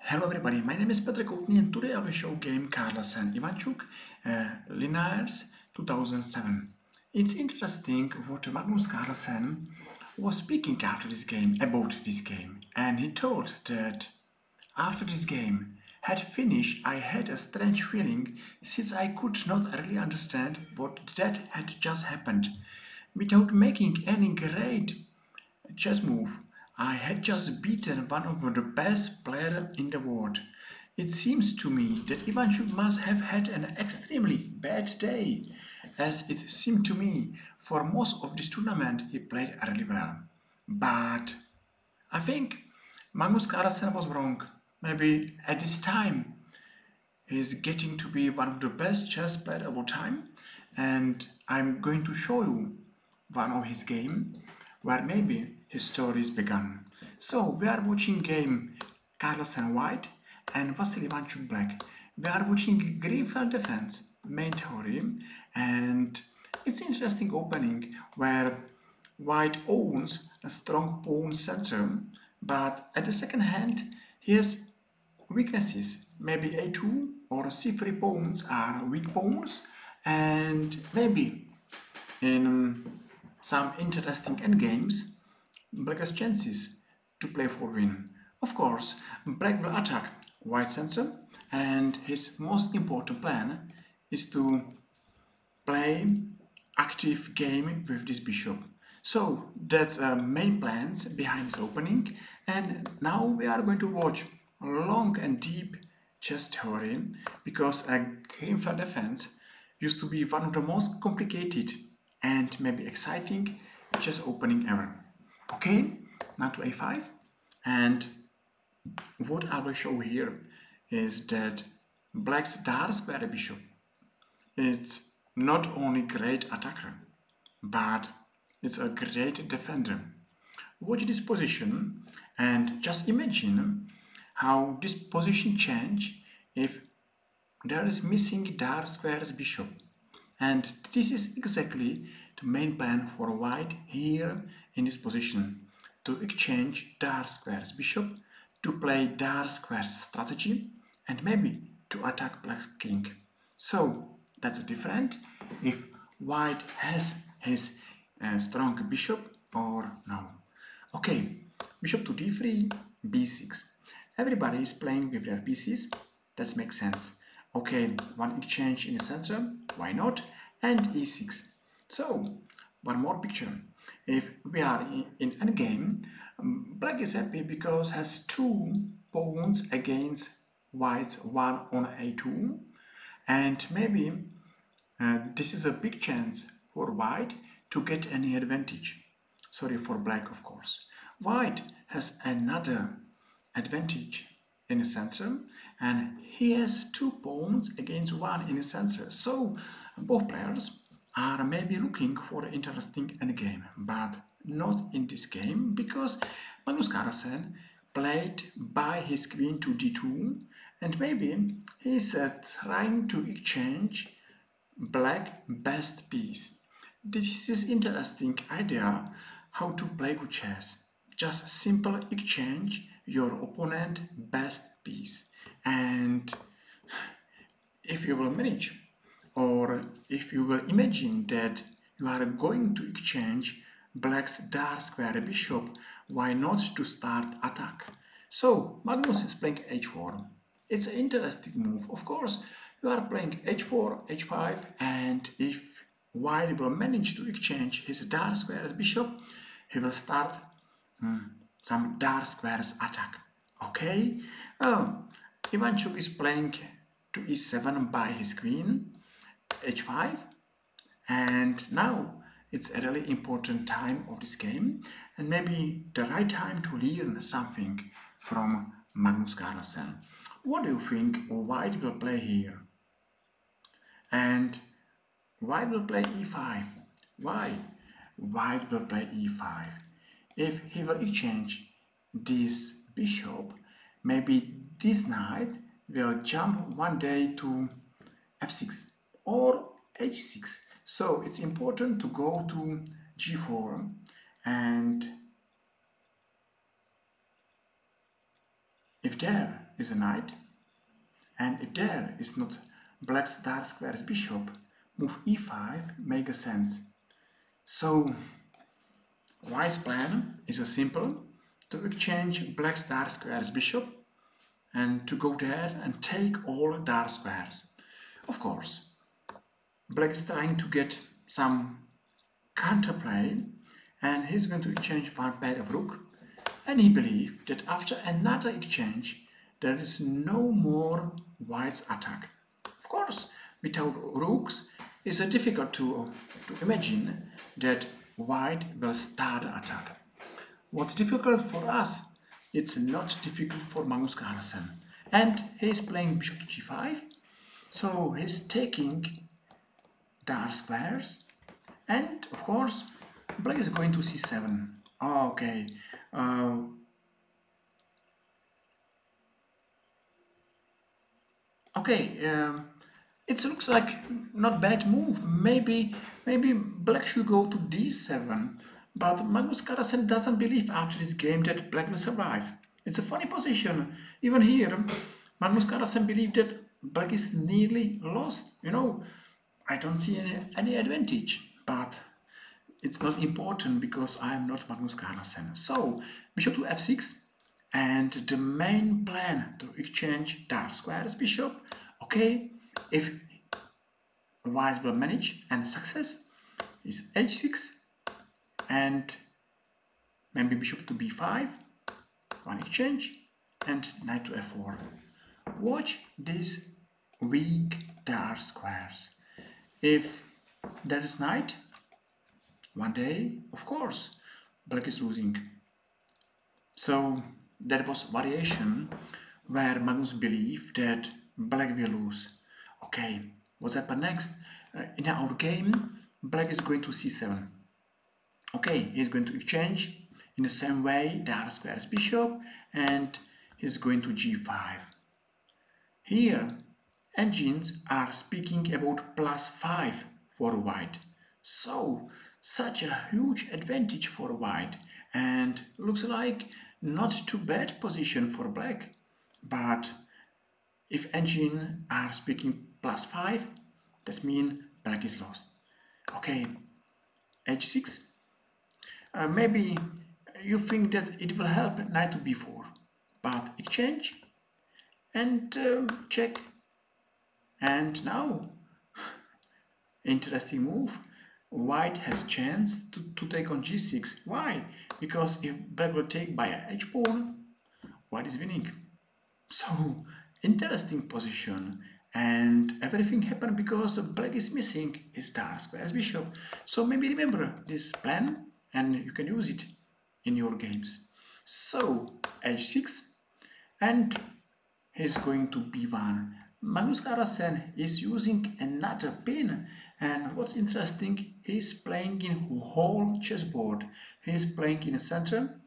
Hello everybody, my name is Patrick Outney and today I will show game Carlsen Ivanchuk, Linaers 2007. It's interesting what Magnus Carlsen was speaking after this game, about this game, and he told that after this game had finished I had a strange feeling since I could not really understand what that had just happened. Without making any great chess move. I had just beaten one of the best players in the world. It seems to me that Ivanchuk must have had an extremely bad day, as it seemed to me for most of this tournament he played really well. But I think Magnus Carlsen was wrong. Maybe at this time he's getting to be one of the best chess players of all time, and I'm going to show you one of his game where maybe his stories began. So we are watching game Carlsen White and Vassily Ivanchuk Black. We are watching Greenfeld defense main theory, and it's an interesting opening where White owns a strong pawn center, but at the second hand he has weaknesses. Maybe a2 or c3 pawns are weak pawns, and maybe in some interesting endgames, Black has chances to play for win. Of course, Black will attack White center, and his most important plan is to play active game with this bishop. So that's main plans behind this opening, and now we are going to watch a long and deep chess theory because a Greenfeld defense used to be one of the most complicated and maybe exciting chess opening ever. Okay, now to a5, and what I will show here is that Black's dark square bishop. It's not only great attacker, but it's a great defender. Watch this position and just imagine how this position change if there is missing dark squares bishop. And this is exactly the main plan for White here in this position, to exchange dark squares bishop, to play dark squares strategy, and maybe to attack Black's king. So that's different if White has his strong bishop or no. Okay, bishop to d3, b6. Everybody is playing with their pieces. That makes sense. Okay, one exchange in the center, why not? And e6. So, one more picture. If we are in endgame, Black is happy because has two pawns against White's one on a2, and maybe this is a big chance for White to get any advantage. Sorry, for Black, of course. White has another advantage in the center, and he has two pawns against one in the center. So both players are maybe looking for an interesting endgame, but not in this game because Magnus Carlsen played by his queen to d2, and maybe he's trying to exchange Black best piece. This is interesting idea how to play good chess. Just simple exchange your opponent best piece, and if you will manage, or if you will imagine that you are going to exchange Black's dark square bishop, why not to start attack? So Magnus is playing h4. It's an interesting move. Of course, you are playing h4, h5, and if White will manage to exchange his dark squares bishop, he will start some dark squares attack. Okay? Ivanchuk is playing to e7 by his queen, h5, and now it's a really important time of this game, and maybe the right time to learn something from Magnus Carlsen. What do you think White will play here? And White will play e5. Why? White will play e5. If he will exchange this bishop, maybe this knight will jump one day to f6 or h6. So it's important to go to g4, and if there is a knight, and if there is not black's dark squares bishop, move e5 makes sense. So wise plan is a simple to exchange black's dark squares bishop and to go there and take all dark squares. Of course, black is trying to get some counterplay, and he's going to exchange one pair of rook, and he believes that after another exchange there is no more white's attack. Of course, without rooks it's difficult to imagine that white will start the attack. What's difficult for us, it's not difficult for Magnus Carlsen. And he's playing bishop to g5, so he's taking dark squares, and of course black is going to c7. Okay, it looks like not bad move. Maybe black should go to d7, but Magnus Carlsen doesn't believe after this game that black will survive. It's a funny position. Even here, Magnus Carlsen believes that black is nearly lost. You know, I don't see any advantage, but it's not important because I am not Magnus Carlsen. So bishop to f6, and the main plan to exchange dark squares bishop. Okay, if white will manage and success is h6, and maybe bishop to b5, one exchange, and knight to f4. Watch these weak dark squares. If there is knight, one day, of course, black is losing. So that was variation where Magnus believed that black will lose. Okay, what's happened next? In our game, black is going to c7. Okay, he's going to exchange in the same way dark squares bishop, and he's going to g5. Here, engines are speaking about +5 for white. So, such a huge advantage for white, and looks like not too bad position for black. But if engine are speaking +5, that means black is lost. Okay, h6. Maybe you think that it will help knight to b4, but exchange and check. And now, interesting move. White has chance to take on g6. Why? Because if black will take by a h-pawn, white is winning. So, interesting position. And everything happened because black is missing his dark squares bishop. So maybe remember this plan and you can use it in your games. So, h6, and he's going to b1. Magnus Carlsen is using another pin, and what's interesting, he's playing in whole chessboard. He's playing in the center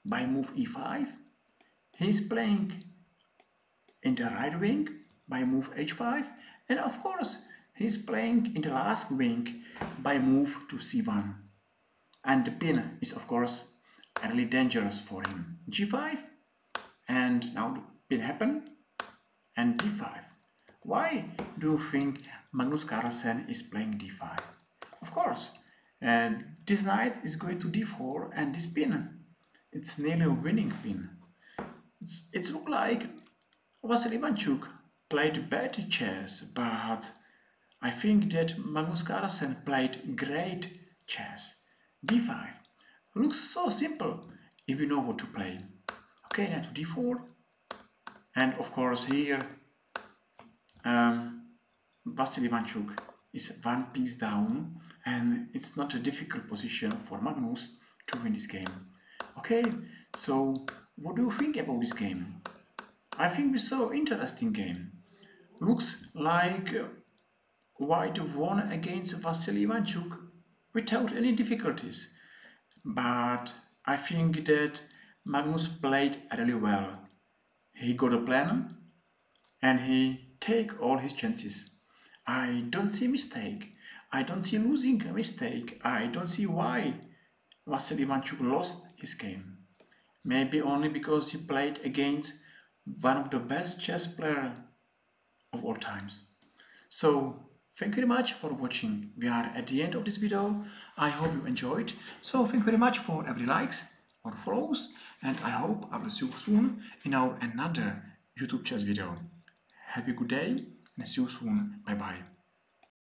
by move e5. He's playing in the right wing by move h5, and of course he's playing in the last wing by move to c1. And the pin is of course really dangerous for him. g5, and now the pin happened, and d5. Why do you think Magnus Carlsen is playing d5? Of course, this knight is going to d4, and this pin, it's nearly a winning pin. It looks like Vassily Ivanchuk played bad chess, but I think that Magnus Carlsen played great chess. d5 looks so simple if you know what to play. Okay, knight to d4, and of course here Vassily Ivanchuk is one piece down, and it's not a difficult position for Magnus to win this game. Okay, so what do you think about this game? I think we saw an interesting game. Looks like white won against Vassily Ivanchuk without any difficulties. But I think that Magnus played really well. He got a plan and he take all his chances. I don't see mistake. I don't see losing a mistake. I don't see why Vassily Ivanchuk lost his game. Maybe only because he played against one of the best chess player of all times. So thank you very much for watching. We are at the end of this video. I hope you enjoyed. So thank you very much for every likes or follows, and I hope I will see you soon in our another YouTube chess video. Have a good day and see you soon. Bye bye.